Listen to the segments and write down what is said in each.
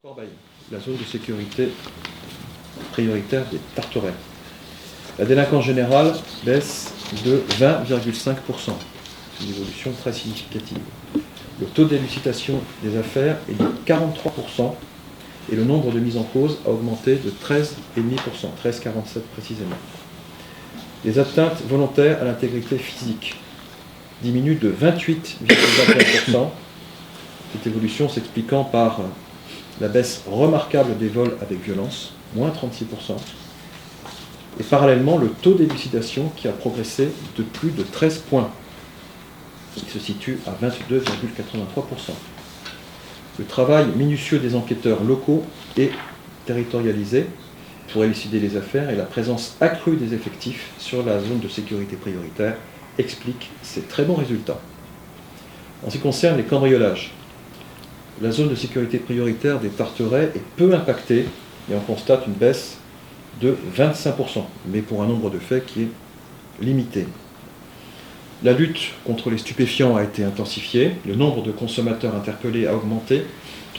Corbeil, la zone de sécurité prioritaire des Tarterets. La délinquance générale baisse de 20,5%. C'est une évolution très significative. Le taux d'élucidation des affaires est de 43% et le nombre de mises en cause a augmenté de 13,5%, 13,47 précisément. Les atteintes volontaires à l'intégrité physique diminuent de 28,21%. Cette évolution s'expliquant par la baisse remarquable des vols avec violence, moins 36%, et parallèlement le taux d'élucidation qui a progressé de plus de 13 points. Il se situe à 22,83%. Le travail minutieux des enquêteurs locaux est territorialisé pour élucider les affaires et la présence accrue des effectifs sur la zone de sécurité prioritaire explique ces très bons résultats. En ce qui concerne les cambriolages, la zone de sécurité prioritaire des Tarterets est peu impactée et on constate une baisse de 25%, mais pour un nombre de faits qui est limité. La lutte contre les stupéfiants a été intensifiée, le nombre de consommateurs interpellés a augmenté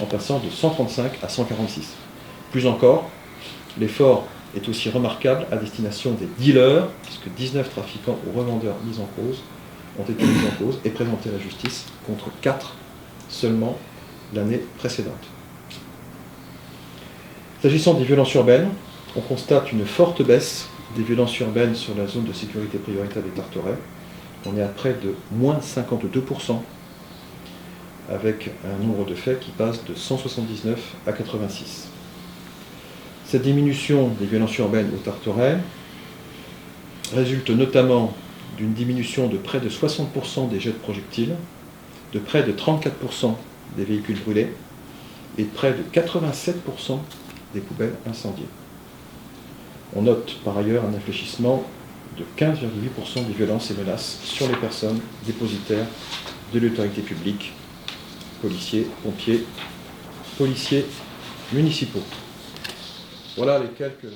en passant de 135 à 146. Plus encore, l'effort est aussi remarquable à destination des dealers, puisque 19 trafiquants ou revendeurs mis en cause ont été mis en cause et présentés à la justice, contre 4 seulement l'année précédente. S'agissant des violences urbaines, on constate une forte baisse des violences urbaines sur la zone de sécurité prioritaire des Tarterets. On est à près de moins 52%, avec un nombre de faits qui passe de 179 à 86. Cette diminution des violences urbaines aux Tarterets résulte notamment d'une diminution de près de 60% des jets de projectiles, de près de 34% des véhicules brûlés et de près de 87% des poubelles incendiées. On note par ailleurs un infléchissement de 15,8% des violences et menaces sur les personnes dépositaires de l'autorité publique, policiers, pompiers, policiers municipaux. Voilà les quelques